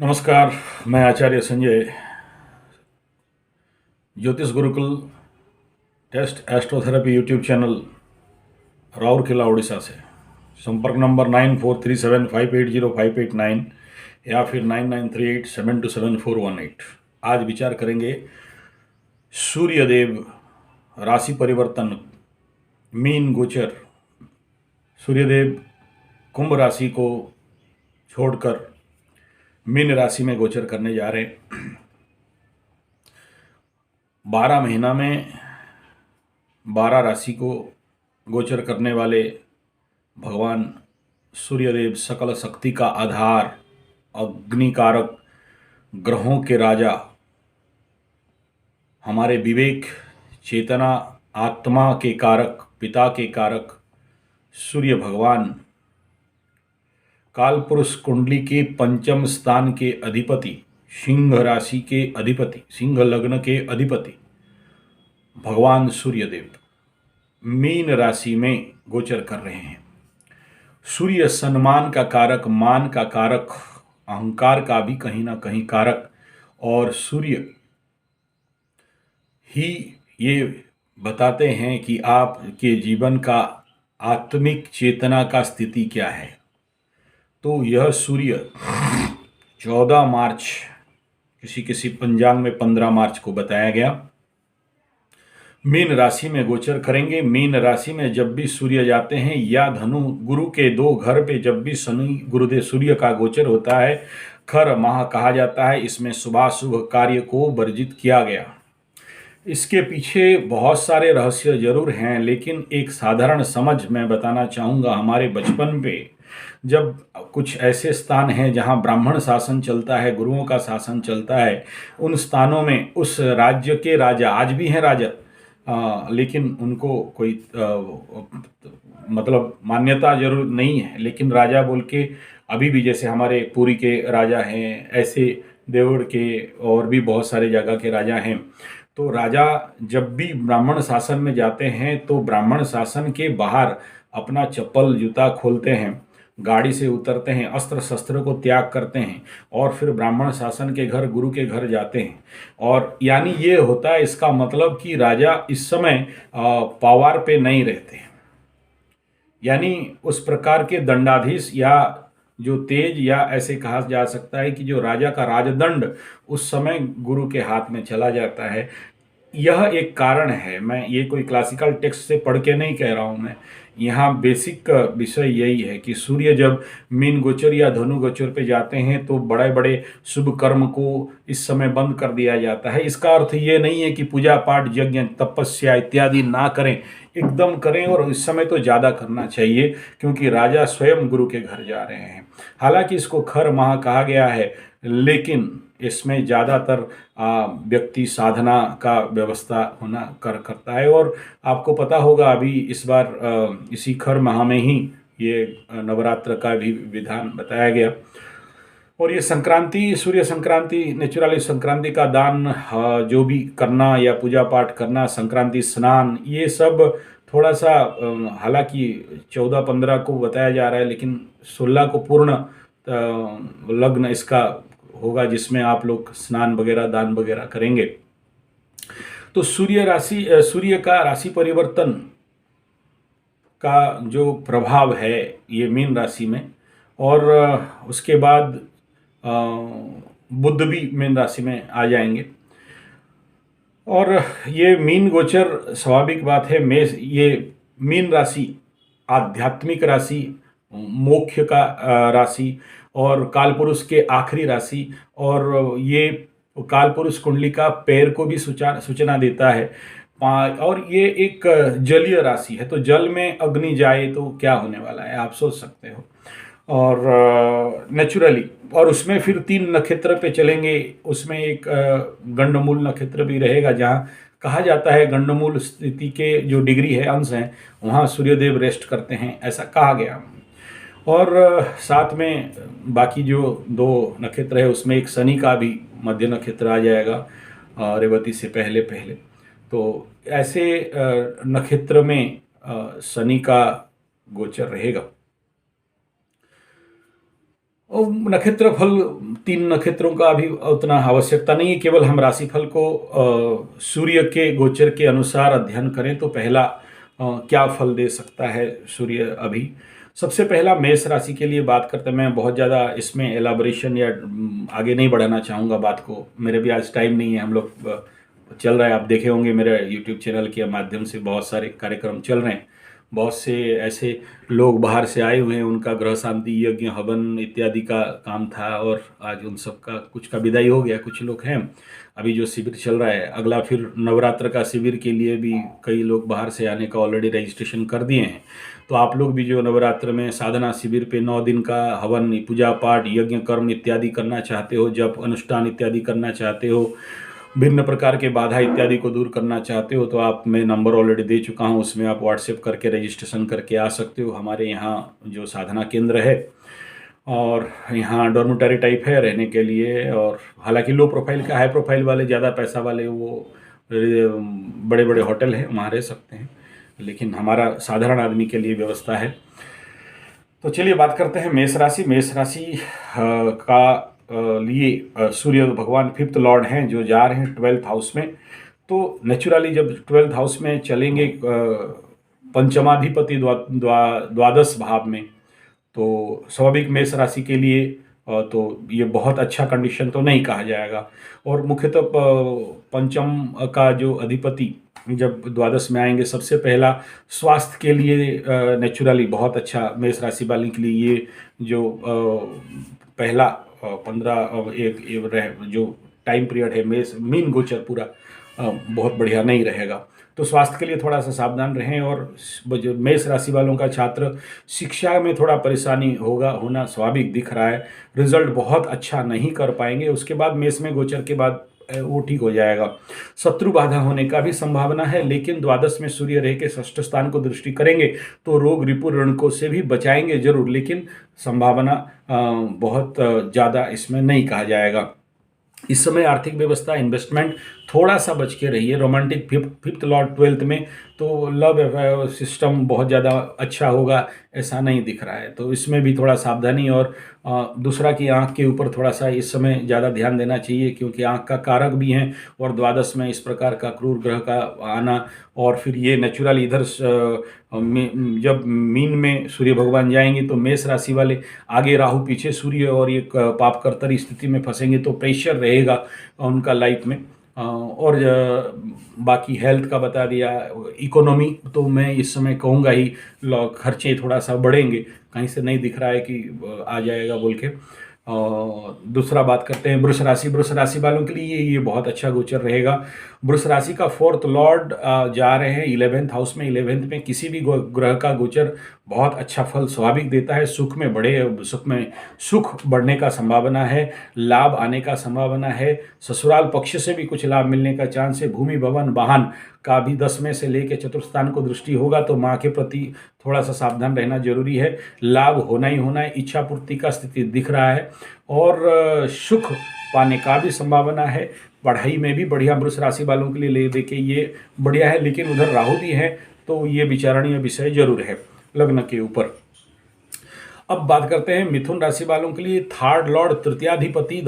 नमस्कार। मैं Acharya Sanjay Jyotish Gurukul test astrotherapy YouTube channel Rourkela Orissa से। संपर्क नंबर 9437580589 या फिर 9938727418। आज विचार करेंगे सूर्यदेव राशि परिवर्तन मीन गोचर। सूर्यदेव कुंभ राशि को छोड़कर मीन राशि में गोचर करने जा रहे हैं। 12 महीना में 12 राशि को गोचर करने वाले भगवान सूर्यदेव सकल शक्ति का आधार, अग्निकारक, ग्रहों के राजा, हमारे विवेक, चेतना, आत्मा के कारक, पिता के कारक सूर्य भगवान काल पुरुष कुंडली के पंचम स्थान के अधिपति, सिंह राशि के अधिपति, सिंह लग्न के अधिपति भगवान सूर्यदेव मीन राशि में गोचर कर रहे हैं। सूर्य सम्मान का कारक, मान का कारक, अहंकार का भी कहीं ना कहीं कारक, और सूर्य ही ये बताते हैं कि आपके जीवन का आत्मिक चेतना का स्थिति क्या है। तो यह सूर्य 14 मार्च, किसी पंचांग में 15 मार्च को बताया गया, मीन राशि में गोचर करेंगे। मीन राशि में जब भी सूर्य जाते हैं या धनु गुरु के 2 घर पे जब भी शनि गुरुदेव सूर्य का गोचर होता है, खर माह कहा जाता है। इसमें शुभाशुभ कार्य को वर्जित किया गया। इसके पीछे बहुत सारे रहस्य जरूर हैं, लेकिन एक साधारण समझ मैं बताना चाहूँगा। हमारे बचपन पे जब कुछ ऐसे स्थान हैं जहाँ ब्राह्मण शासन चलता है, गुरुओं का शासन चलता है, उन स्थानों में उस राज्य के राजा, आज भी हैं राजा, लेकिन उनको कोई मतलब मान्यता जरूर नहीं है, लेकिन राजा बोल के अभी भी, जैसे हमारे पुरी के राजा हैं, ऐसे देवगढ़ के और भी बहुत सारे जगह के राजा हैं। तो राजा जब भी ब्राह्मण शासन में जाते हैं तो ब्राह्मण शासन के बाहर अपना चप्पल जूता खोलते हैं, गाड़ी से उतरते हैं, अस्त्र शस्त्र को त्याग करते हैं और फिर ब्राह्मण शासन के घर, गुरु के घर जाते हैं। और यानी ये होता है, इसका मतलब कि राजा इस समय पावर पे नहीं रहते हैं, यानी उस प्रकार के दंडाधीश या जो तेज, या ऐसे कहा जा सकता है कि जो राजा का राजदंड उस समय गुरु के हाथ में चला जाता है। यह एक कारण है। मैं ये कोई क्लासिकल टेक्स्ट से पढ़ के नहीं कह रहा हूँ, मैं यहाँ बेसिक विषय यही है कि सूर्य जब मीन गोचर या धनु गोचर पे जाते हैं तो बड़े बड़े शुभ कर्म को इस समय बंद कर दिया जाता है। इसका अर्थ ये नहीं है कि पूजा पाठ, यज्ञ, तपस्या इत्यादि ना करें, एकदम करें, और इस समय तो ज़्यादा करना चाहिए क्योंकि राजा स्वयं गुरु के घर जा रहे हैं। हालांकि इसको खर माह कहा गया है, लेकिन इसमें ज़्यादातर व्यक्ति साधना का व्यवस्था होना करता है। और आपको पता होगा अभी इस बार इसी खर माह में ही ये नवरात्र का भी विधान बताया गया। और ये संक्रांति, सूर्य संक्रांति, नेचुरली संक्रांति का दान जो भी करना या पूजा पाठ करना, संक्रांति स्नान, ये सब थोड़ा सा हालांकि 14-15 को बताया जा रहा है, लेकिन 16 को पूर्ण लग्न इसका होगा जिसमें आप लोग स्नान वगैरह, दान वगैरह करेंगे। तो सूर्य का राशि परिवर्तन का जो प्रभाव है ये मीन राशि में, और उसके बाद बुध भी मीन राशि में आ जाएंगे। और ये मीन गोचर, स्वाभाविक बात है, ये मीन राशि आध्यात्मिक राशि, मोक्ष का राशि और कालपुरुष के आखिरी राशि, और ये कालपुरुष कुंडली का पैर को भी सूचना देता है। और ये एक जलीय राशि है, तो जल में अग्नि जाए तो क्या होने वाला है आप सोच सकते हो। और नेचुरली, और उसमें फिर 3 नक्षत्र पे चलेंगे। उसमें एक गंडमूल नक्षत्र भी रहेगा, जहाँ कहा जाता है गंडमूल स्थिति के जो डिग्री है, अंश हैं, वहाँ सूर्यदेव रेस्ट करते हैं, ऐसा कहा गया। और साथ में बाकी जो 2 नक्षत्र है उसमें एक शनि का भी मध्य नक्षत्र आ जाएगा रेवती से पहले पहले। तो ऐसे नक्षत्र में शनि का गोचर रहेगा। और नक्षत्र फल 3 नक्षत्रों का अभी उतना आवश्यकता नहीं है, केवल हम राशिफल को सूर्य के गोचर के अनुसार अध्ययन करें तो पहला क्या फल दे सकता है सूर्य अभी। सबसे पहला मेष राशि के लिए बात करते हैं। मैं बहुत ज़्यादा इसमें एलाबोरेशन या आगे नहीं बढ़ाना चाहूँगा बात को, मेरे भी आज टाइम नहीं है। हम लोग चल रहा है, आप देखे होंगे मेरे यूट्यूब चैनल के माध्यम से बहुत सारे कार्यक्रम चल रहे हैं। बहुत से ऐसे लोग बाहर से आए हुए हैं, उनका ग्रह शांति यज्ञ हवन इत्यादि का काम था और आज उन सब का कुछ का विदाई हो गया। कुछ लोग हैं अभी जो शिविर चल रहा है, अगला फिर नवरात्र का शिविर के लिए भी कई लोग बाहर से आने का ऑलरेडी रजिस्ट्रेशन कर दिए हैं। तो आप लोग भी जो नवरात्र में साधना शिविर पे 9 दिन का हवन पूजा पाठ यज्ञ कर्म इत्यादि करना चाहते हो, जप अनुष्ठान इत्यादि करना चाहते हो, भिन्न प्रकार के बाधा इत्यादि को दूर करना चाहते हो, तो आप मैं नंबर ऑलरेडी दे चुका हूँ, उसमें आप व्हाट्सएप करके रजिस्ट्रेशन करके आ सकते हो। हमारे यहाँ जो साधना केंद्र है और यहाँ डॉर्मेटरी टाइप है रहने के लिए, और हालांकि लो प्रोफाइल का, हाई प्रोफाइल वाले ज़्यादा पैसा वाले वो बड़े बड़े होटल हैं, वहाँ रह सकते हैं, लेकिन हमारा साधारण आदमी के लिए व्यवस्था है। तो चलिए बात करते हैं मेष राशि। मेष राशि का लिए सूर्य भगवान 5th लॉर्ड हैं जो जा रहे हैं 12th हाउस में। तो नेचुरली जब 12th हाउस में चलेंगे पंचमाधिपति द्वादश भाव में, तो स्वाभाविक मेष राशि के लिए तो ये बहुत अच्छा कंडीशन तो नहीं कहा जाएगा। और मुख्यतः पंचम का जो अधिपति जब द्वादश में आएंगे, सबसे पहला स्वास्थ्य के लिए नेचुरली बहुत अच्छा मेष राशि वाले के लिए ये जो पहला 15 जो टाइम पीरियड है मीन गोचर पूरा बहुत बढ़िया नहीं रहेगा। तो स्वास्थ्य के लिए थोड़ा सा सावधान रहें। और जो मेष राशि वालों का छात्र शिक्षा में थोड़ा परेशानी होना स्वाभाविक दिख रहा है, रिजल्ट बहुत अच्छा नहीं कर पाएंगे। उसके बाद मेष में गोचर के बाद वो ठीक हो जाएगा। शत्रु बाधा होने का भी संभावना है, लेकिन द्वादश में सूर्य रह के षष्ठ स्थान को दृष्टि करेंगे तो रोग रिपु ऋणकों से भी बचाएंगे जरूर, लेकिन संभावना बहुत ज़्यादा इसमें नहीं कहा जाएगा। इस समय आर्थिक व्यवस्था इन्वेस्टमेंट थोड़ा सा बच के रहिए। रोमांटिक 5th लॉर्ड 12th में, तो लव सिस्टम बहुत ज़्यादा अच्छा होगा ऐसा नहीं दिख रहा है, तो इसमें भी थोड़ा सावधानी। और दूसरा कि आँख के ऊपर थोड़ा सा इस समय ज़्यादा ध्यान देना चाहिए, क्योंकि आँख का कारक भी हैं और द्वादश में इस प्रकार का क्रूर ग्रह का आना, और फिर ये नेचुरल इधर जब मीन में सूर्य भगवान जाएंगे तो मेष राशि वाले आगे राहु पीछे सूर्य और ये पापकर्तर स्थिति में फंसेंगे, तो प्रेशर रहेगा उनका लाइफ में। और बाकी हेल्थ का बता दिया। इकोनॉमी तो मैं इस समय कहूँगा ही खर्चे थोड़ा सा बढ़ेंगे, कहीं से नहीं दिख रहा है कि आ जाएगा बोल के। दूसरा बात करते हैं वृष राशि। वृष राशि वालों के लिए ये बहुत अच्छा गोचर रहेगा। वृष राशि का 4th लॉर्ड जा रहे हैं 11th हाउस में। 11th में किसी भी ग्रह का गोचर बहुत अच्छा फल स्वाभाविक देता है। सुख में सुख बढ़ने का संभावना है, लाभ आने का संभावना है, ससुराल पक्ष से भी कुछ लाभ मिलने का चांस है। भूमि भवन वाहन का भी 10 में से लेकर चतुर्थ स्थान को दृष्टि होगा, तो माँ के प्रति थोड़ा सा सावधान रहना जरूरी है। लाभ होना ही होना है, इच्छा पूर्ति का स्थिति दिख रहा है और सुख पाने का भी संभावना है। पढ़ाई में भी बढ़िया वृष राशि वालों के लिए ले देके ये बढ़िया है, लेकिन उधर राहु भी है तो ये विचारणीय विषय जरूर है लग्न के ऊपर। अब बात करते हैं मिथुन राशि वालों के लिए। 3rd लॉर्ड तृतीयाधिपति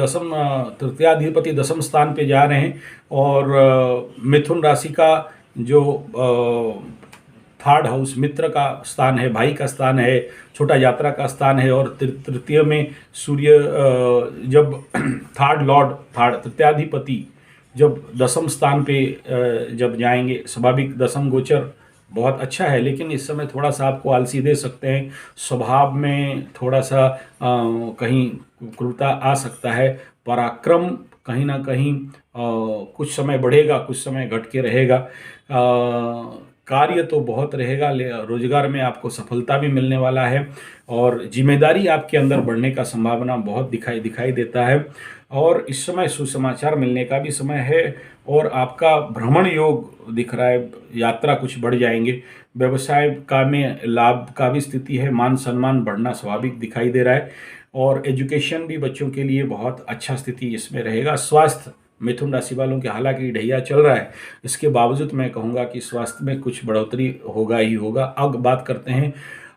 दसम स्थान पे जा रहे हैं और मिथुन राशि का जो 3rd हाउस मित्र का स्थान है, भाई का स्थान है, छोटा यात्रा का स्थान है। और तृतीय में सूर्य जब तृतीयाधिपति जब दसम स्थान पे जब जाएंगे, स्वाभाविक दसम गोचर बहुत अच्छा है, लेकिन इस समय थोड़ा सा आपको आलसी दे सकते हैं। स्वभाव में थोड़ा सा कहीं क्रूरता आ सकता है। पराक्रम कहीं ना कहीं कुछ समय बढ़ेगा, कुछ समय घट के रहेगा। कार्य तो बहुत रहेगा, रोजगार में आपको सफलता भी मिलने वाला है और जिम्मेदारी आपके अंदर बढ़ने का संभावना बहुत दिखाई देता है। और इस समय सुसमाचार मिलने का भी समय है और आपका भ्रमण योग दिख रहा है, यात्रा कुछ बढ़ जाएंगे। व्यवसाय का में लाभ का भी स्थिति है, मान सम्मान बढ़ना स्वाभाविक दिखाई दे रहा है। और एजुकेशन भी बच्चों के लिए बहुत अच्छा स्थिति इसमें रहेगा। स्वास्थ्य मिथुन राशि वालों के हालांकि ढैया चल रहा है, इसके बावजूद मैं कहूँगा कि स्वास्थ्य में कुछ बढ़ोतरी होगा ही होगा। अब बात करते हैं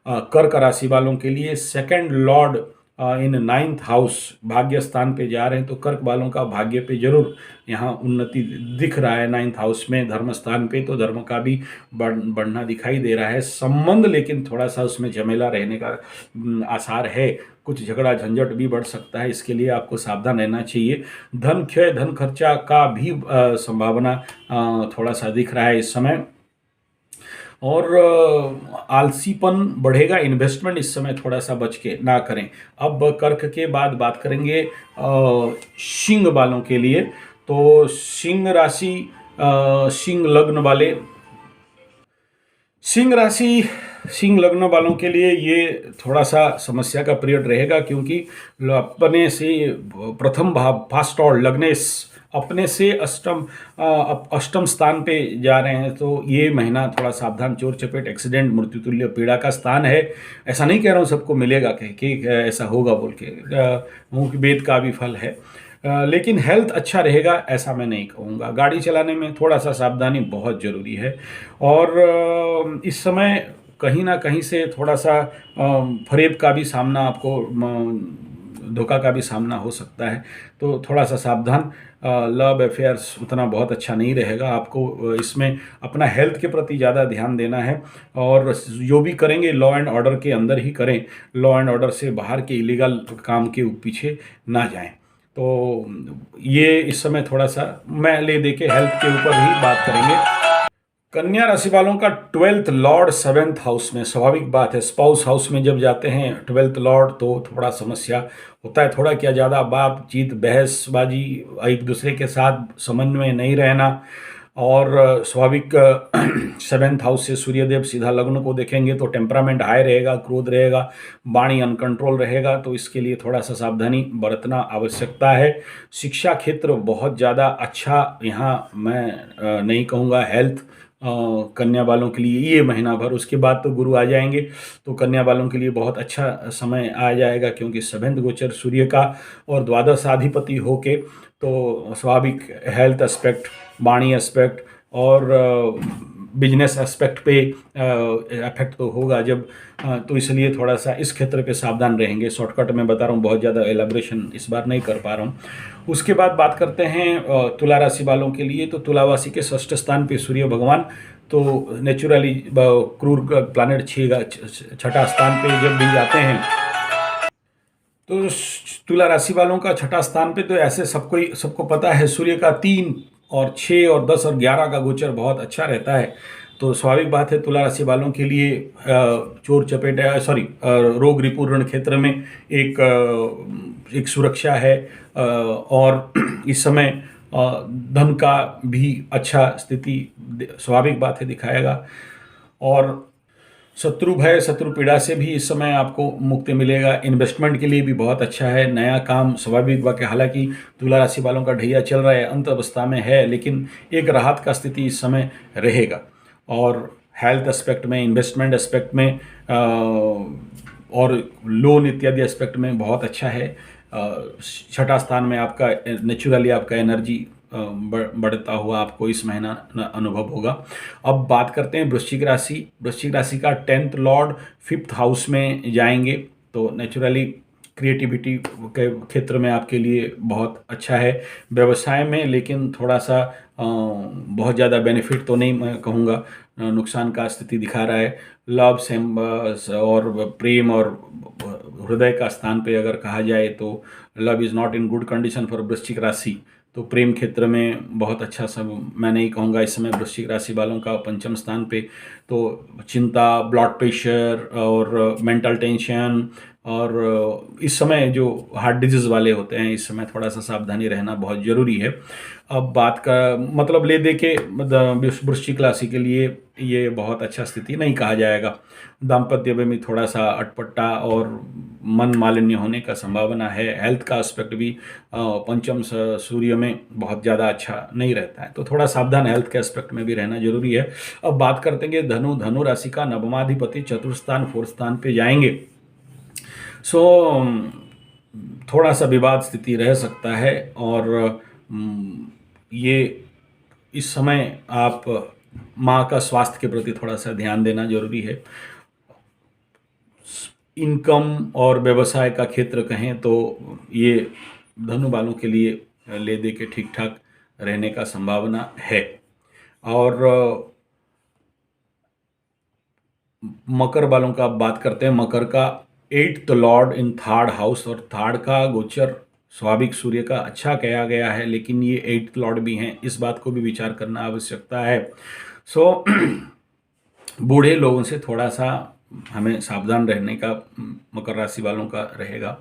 कर्क राशि वालों के लिए। 2nd Lord in ninth house भाग्य स्थान पे जा रहे हैं, तो कर्क वालों का भाग्य पे जरूर यहाँ उन्नति दिख रहा है। नाइन्थ हाउस में धर्म स्थान पे तो धर्म का भी बढ़ना दिखाई दे रहा है। संबंध लेकिन थोड़ा सा उसमें झमेला रहने का आसार है, कुछ झगड़ा झंझट भी बढ़ सकता है, इसके लिए आपको सावधान रहना चाहिए। धन क्षय धन खर्चा का भी संभावना थोड़ा सा दिख रहा है इस समय, और आलसीपन बढ़ेगा। इन्वेस्टमेंट इस समय थोड़ा सा बच के ना करें। अब कर्क के बाद बात करेंगे सिंह वालों के लिए। तो सिंह राशि, सिंह लग्न वाले, सिंह लग्न वालों के लिए ये थोड़ा सा समस्या का पीरियड रहेगा, क्योंकि अपने से प्रथम भाव फर्स्ट और लग्नेश अपने से अष्टम स्थान पे जा रहे हैं। तो ये महीना थोड़ा सावधान, चोर चपेट एक्सीडेंट मृत्यु तुल्य पीड़ा का स्थान है। ऐसा नहीं कह रहा हूँ सबको मिलेगा कि ऐसा होगा बोल के, मुंह वेद का भी फल है, लेकिन हेल्थ अच्छा रहेगा ऐसा मैं नहीं कहूँगा। गाड़ी चलाने में थोड़ा सा सावधानी बहुत ज़रूरी है, और इस समय कहीं ना कहीं से थोड़ा सा फरेब का भी सामना आपको, धोखा का भी सामना हो सकता है, तो थोड़ा सा सावधान। लव अफेयर्स उतना बहुत अच्छा नहीं रहेगा, आपको इसमें अपना हेल्थ के प्रति ज़्यादा ध्यान देना है, और जो भी करेंगे लॉ एंड ऑर्डर के अंदर ही करें, लॉ एंड ऑर्डर से बाहर के इलीगल काम के पीछे ना जाएं। तो ये इस समय थोड़ा सा मैं ले दे के हेल्थ के ऊपर ही बात करेंगे। कन्या राशि वालों का 12th लॉर्ड 7th हाउस में, स्वाभाविक बात है स्पाउस हाउस में जब जाते हैं 12th लॉर्ड, तो थोड़ा समस्या होता है। थोड़ा क्या ज़्यादा बातचीत बहसबाजी, एक दूसरे के साथ समन्वय नहीं रहना, और स्वाभाविक 7th हाउस से सूर्यदेव सीधा लग्न को देखेंगे तो टेम्परामेंट हाई रहेगा, क्रोध रहेगा, वाणी अनकंट्रोल रहेगा, तो इसके लिए थोड़ा सा सावधानी बरतना आवश्यकता है। शिक्षा क्षेत्र बहुत ज़्यादा अच्छा यहाँ मैं नहीं कहूँगा। हेल्थ कन्या वालों के लिए ये महीना भर, उसके बाद तो गुरु आ जाएंगे, तो कन्या वालों के लिए बहुत अच्छा समय आ जाएगा, क्योंकि 7th गोचर सूर्य का और द्वादशाधिपति होके, तो स्वाभाविक हेल्थ एस्पेक्ट, वाणी एस्पेक्ट और बिजनेस एस्पेक्ट पे इफेक्ट तो होगा जब, तो इसलिए थोड़ा सा इस क्षेत्र पे सावधान रहेंगे। शॉर्टकट में बता रहा हूँ, बहुत ज़्यादा एलाब्रेशन इस बार नहीं कर पा रहा हूँ। उसके बाद बात करते हैं तुला राशि वालों के लिए। तो तुला राशि के षष्ठ स्थान पे सूर्य भगवान, तो नेचुरली क्रूर प्लानेट छठा स्थान पे जब भी जाते हैं, तो तुला राशि वालों का छठा स्थान पे, तो ऐसे सबको पता है सूर्य का 3 और 6 और 10 और 11 का गोचर बहुत अच्छा रहता है। तो स्वाभाविक बात है तुला राशि वालों के लिए चोर चपेट रोग रिपूर्ण क्षेत्र में एक सुरक्षा है, और इस समय धन का भी अच्छा स्थिति स्वाभाविक बात है दिखाएगा, और शत्रु भय शत्रु पीड़ा से भी इस समय आपको मुक्ति मिलेगा। इन्वेस्टमेंट के लिए भी बहुत अच्छा है, नया काम स्वाभाविक बात है। हालांकि तुला राशि वालों का ढैया चल रहा है, अंत अवस्था में है, लेकिन एक राहत का स्थिति इस समय रहेगा। और हेल्थ एस्पेक्ट में, इन्वेस्टमेंट एस्पेक्ट में और लोन इत्यादि एस्पेक्ट में बहुत अच्छा है। छठा स्थान में आपका नेचुरली आपका एनर्जी बढ़ता हुआ आपको इस महीना अनुभव होगा। अब बात करते हैं वृश्चिक राशि। वृश्चिक राशि का 10th लॉर्ड 5th हाउस में जाएंगे, तो नेचुरली क्रिएटिविटी के क्षेत्र में आपके लिए बहुत अच्छा है। व्यवसाय में लेकिन थोड़ा सा बहुत ज़्यादा बेनिफिट तो नहीं मैं कहूँगा, नुकसान का स्थिति दिखा रहा है। लव और प्रेम और हृदय का स्थान पे अगर कहा जाए तो love is not in good condition for वृश्चिक राशि। तो प्रेम क्षेत्र में बहुत अच्छा सब मैं नहीं कहूँगा इस समय वृश्चिक राशि वालों का। पंचम स्थान पे तो चिंता, ब्लड प्रेशर और मेंटल टेंशन, और इस समय जो हार्ट डिजीज़ वाले होते हैं इस समय थोड़ा सा सावधानी रहना बहुत ज़रूरी है। अब बात का मतलब ले दे के वृश्चिक राशि के लिए ये बहुत अच्छा स्थिति नहीं कहा जाएगा। दाम्पत्य में भी थोड़ा सा अटपटा और मन मालिन्य होने का संभावना है। हेल्थ का एस्पेक्ट भी पंचम सूर्य में बहुत ज़्यादा अच्छा नहीं रहता है, तो थोड़ा सावधान हेल्थ के एस्पेक्ट में भी रहना जरूरी है। अब बात करते हैं धनु राशि का नवमाधिपति चतुर्थ स्थान 4th स्थान पे जाएंगे, सो थोड़ा सा विवाद स्थिति रह सकता है, और ये इस समय आप माँ का स्वास्थ्य के प्रति थोड़ा सा ध्यान देना जरूरी है। इनकम और व्यवसाय का क्षेत्र कहें तो ये धनु वालों के लिए ले दे के ठीक ठाक रहने का संभावना है। और मकर वालों का बात करते हैं। मकर का 8th Lord in third house, और थर्ड का गोचर स्वाभाविक सूर्य का अच्छा कहा गया है, लेकिन ये 8th लॉर्ड भी हैं, इस बात को भी विचार करना आवश्यकता है। सो बूढ़े लोगों से थोड़ा सा हमें सावधान रहने का मकर राशि वालों का रहेगा।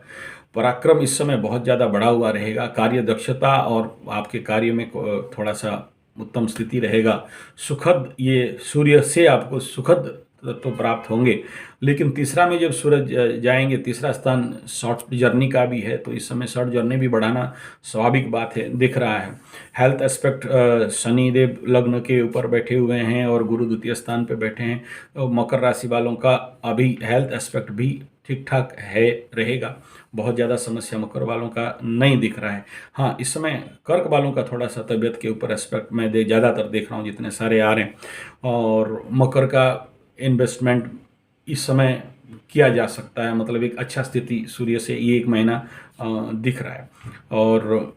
पराक्रम इस समय बहुत ज़्यादा बढ़ा हुआ रहेगा। कार्य दक्षता और आपके कार्य में थोड़ा सा उत्तम स्थिति रहेगा। सुखद, ये सूर्य से आपको सुखद तो प्राप्त होंगे, लेकिन तीसरा में जब सूरज जाएंगे, तीसरा स्थान शॉर्ट जर्नी का भी है, तो इस समय शॉर्ट जर्नी भी बढ़ाना स्वाभाविक बात है, दिख रहा है। हेल्थ एस्पेक्ट, शनि देव लग्न के ऊपर बैठे हुए हैं और गुरु द्वितीय स्थान पे बैठे हैं, तो मकर राशि वालों का अभी हेल्थ एस्पेक्ट भी ठीक ठाक है, रहेगा। बहुत ज़्यादा समस्या मकर वालों का नहीं दिख रहा है। हाँ, इस समय कर्क वालों का थोड़ा सा तबीयत के ऊपर एस्पेक्ट मैं ज़्यादातर देख रहा हूँ, जितने सारे आ रहे हैं। और मकर का इन्वेस्टमेंट इस समय किया जा सकता है, मतलब एक अच्छा स्थिति सूर्य से ये एक महीना दिख रहा है। और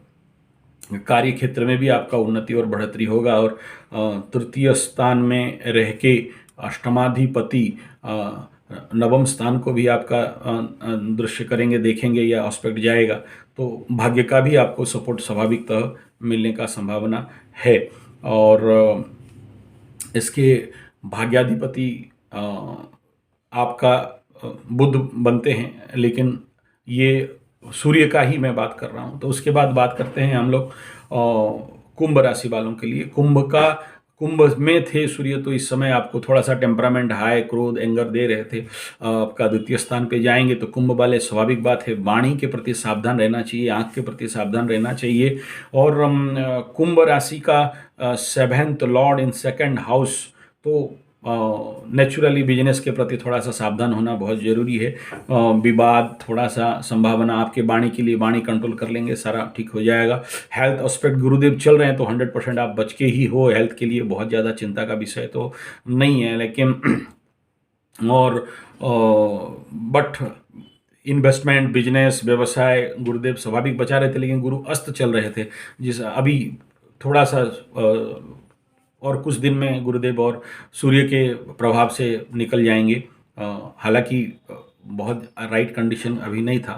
कार्य क्षेत्र में भी आपका उन्नति और बढ़ोतरी होगा। और तृतीय स्थान में रह के अष्टमाधिपति नवम स्थान को भी आपका दृश्य करेंगे, देखेंगे या एस्पेक्ट जाएगा, तो भाग्य का भी आपको सपोर्ट स्वाभाविकतः मिलने का संभावना है। और इसके भाग्याधिपति आपका बुध बनते हैं, लेकिन ये सूर्य का ही मैं बात कर रहा हूँ। तो उसके बाद बात करते हैं हम लोग कुंभ राशि वालों के लिए। कुंभ में थे सूर्य, तो इस समय आपको थोड़ा सा टेम्परामेंट हाई, क्रोध, एंगर दे रहे थे। आपका द्वितीय स्थान पे जाएंगे तो कुंभ वाले, स्वाभाविक बात है, वाणी के प्रति सावधान रहना चाहिए, आंख के प्रति सावधान रहना चाहिए। और कुंभ राशि का 7th Lord in second house, तो नेचुरली बिजनेस के प्रति थोड़ा सा सावधान होना बहुत ज़रूरी है। विवाद, थोड़ा सा संभावना, आपके वाणी के लिए वाणी कंट्रोल कर लेंगे, सारा ठीक हो जाएगा। हेल्थ एस्पेक्ट गुरुदेव चल रहे हैं, तो 100% आप बच के ही हो। हेल्थ के लिए बहुत ज़्यादा चिंता का विषय तो नहीं है, लेकिन और बट इन्वेस्टमेंट, बिजनेस, व्यवसाय गुरुदेव स्वाभाविक बचा रहे थे, लेकिन गुरु अस्त चल रहे थे, जिस अभी थोड़ा सा और कुछ दिन में गुरुदेव और सूर्य के प्रभाव से निकल जाएंगे। हालांकि बहुत राइट कंडीशन अभी नहीं था।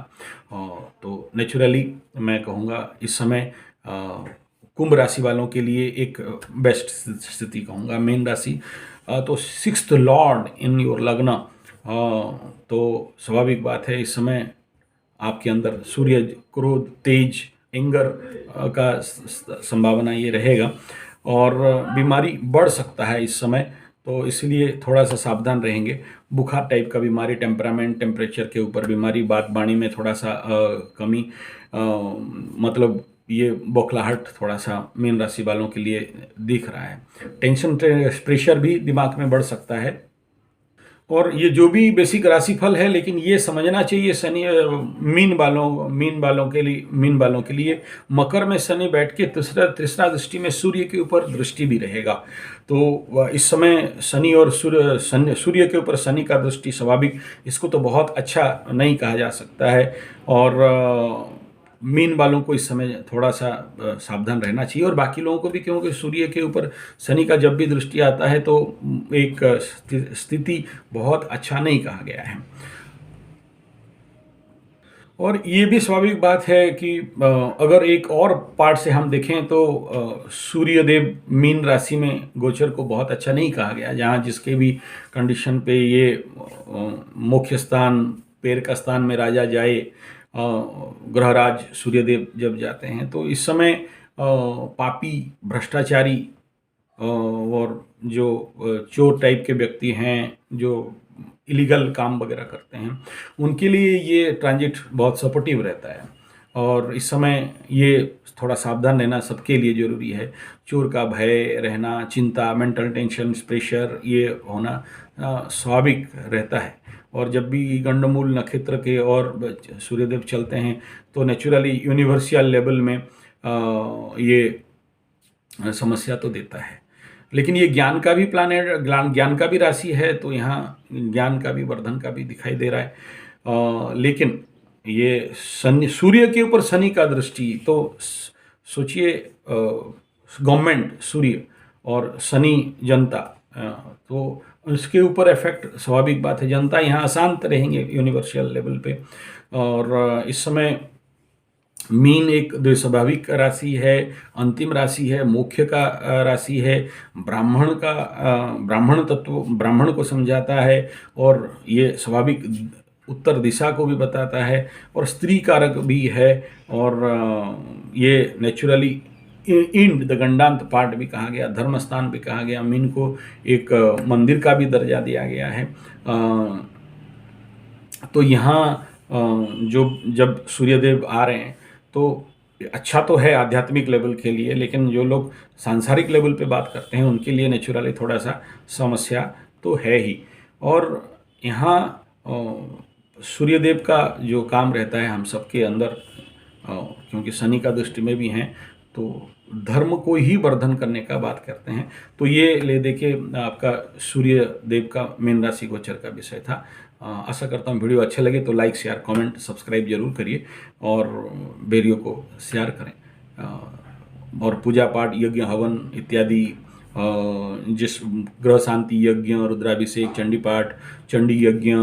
तो नेचुरली मैं कहूँगा इस समय कुंभ राशि वालों के लिए एक बेस्ट स्थिति कहूँगा। मीन राशि, तो 6th लॉर्ड इन योर लग्न, तो स्वाभाविक बात है इस समय आपके अंदर सूर्य, क्रोध, तेज, एंगर का संभावना ये रहेगा। और बीमारी बढ़ सकता है इस समय, तो इसलिए थोड़ा सा सावधान रहेंगे। बुखार टाइप का बीमारी, टेम्परामेंट, टेम्परेचर के ऊपर बीमारी, बात बाणी में थोड़ा सा कमी, मतलब ये बौखलाहट थोड़ा सा मीन राशि वालों के लिए दिख रहा है। टेंशन, प्रेशर भी दिमाग में बढ़ सकता है। और ये जो भी बेसिक राशिफल है, लेकिन ये समझना चाहिए शनि मीन वालों के लिए मकर में शनि बैठ के तीसरा दृष्टि में सूर्य के ऊपर दृष्टि भी रहेगा। तो इस समय शनि और सूर्य के ऊपर शनि का दृष्टि स्वाभाविक, इसको तो बहुत अच्छा नहीं कहा जा सकता है। और मीन वालों को इस समय थोड़ा सा सावधान रहना चाहिए, और बाकी लोगों को भी, क्योंकि सूर्य के ऊपर शनि का जब भी दृष्टि आता है तो एक स्थिति बहुत अच्छा नहीं कहा गया है। और ये भी स्वाभाविक बात है कि अगर एक और पार्ट से हम देखें तो सूर्यदेव मीन राशि में गोचर को बहुत अच्छा नहीं कहा गया, जहाँ जिसके भी कंडीशन पे ये मुख्य स्थान, पैर का स्थान में राजा जाए, ग्रहराज सूर्यदेव जब जाते हैं, तो इस समय पापी, भ्रष्टाचारी और जो चोर टाइप के व्यक्ति हैं, जो इलीगल काम वगैरह करते हैं, उनके लिए ये ट्रांजिट बहुत सपोर्टिव रहता है। और इस समय ये थोड़ा सावधान रहना सबके लिए ज़रूरी है। चोर का भय रहना, चिंता, मेंटल टेंशन, प्रेशर, ये होना स्वाभाविक रहता है। और जब भी गंडमूल नक्षत्र के और सूर्यदेव चलते हैं, तो नेचुरली यूनिवर्सल लेवल में ये समस्या तो देता है। लेकिन ये ज्ञान का भी प्लानेट, ज्ञान का भी राशि है, तो यहाँ ज्ञान का भी, वर्धन का भी दिखाई दे रहा है। लेकिन ये शनि, सूर्य के ऊपर शनि का दृष्टि, तो सोचिए गवर्नमेंट सूर्य और शनि जनता, तो उसके ऊपर इफेक्ट स्वाभाविक बात है। जनता यहाँ अशांत रहेंगे यूनिवर्सल लेवल पे। और इस समय मीन एक जो स्वाभाविक राशि है, अंतिम राशि है, मुख्य का राशि है, ब्राह्मण का ब्राह्मण तत्व ब्राह्मण को समझाता है, और ये स्वाभाविक उत्तर दिशा को भी बताता है, और स्त्री कारक भी है। और ये नेचुरली इंड द गंडांत पार्ट भी कहा गया, धर्म स्थान भी कहा गया। मीन को एक मंदिर का भी दर्जा दिया गया है। तो यहाँ जो जब सूर्यदेव आ रहे हैं तो अच्छा तो है आध्यात्मिक लेवल के लिए, लेकिन जो लोग सांसारिक लेवल पे बात करते हैं उनके लिए नेचुरली थोड़ा सा समस्या तो है ही। और यहाँ सूर्यदेव का जो काम रहता है हम सबके अंदर, क्योंकि शनि का दृष्टि में भी हैं, तो धर्म को ही वर्धन करने का बात करते हैं। तो ये ले देखिए आपका सूर्य देव का मीन राशि गोचर का विषय था। आशा करता हूँ वीडियो अच्छे लगे तो लाइक शेयर कमेंट सब्सक्राइब जरूर करिए, और वीडियो को शेयर करें। और पूजा पाठ यज्ञ हवन इत्यादि, जिस ग्रह शांति यज्ञ, रुद्राभिषेक, चंडी पाठ, चंडी यज्ञ,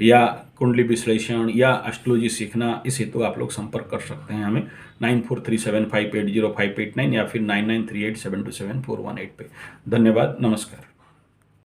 या कुंडली विश्लेषण, या एस्ट्रोलॉजी सीखना, इस हेतु आप लोग संपर्क कर सकते हैं हमें 9437580589 या फिर 9938727418 पे। धन्यवाद, नमस्कार।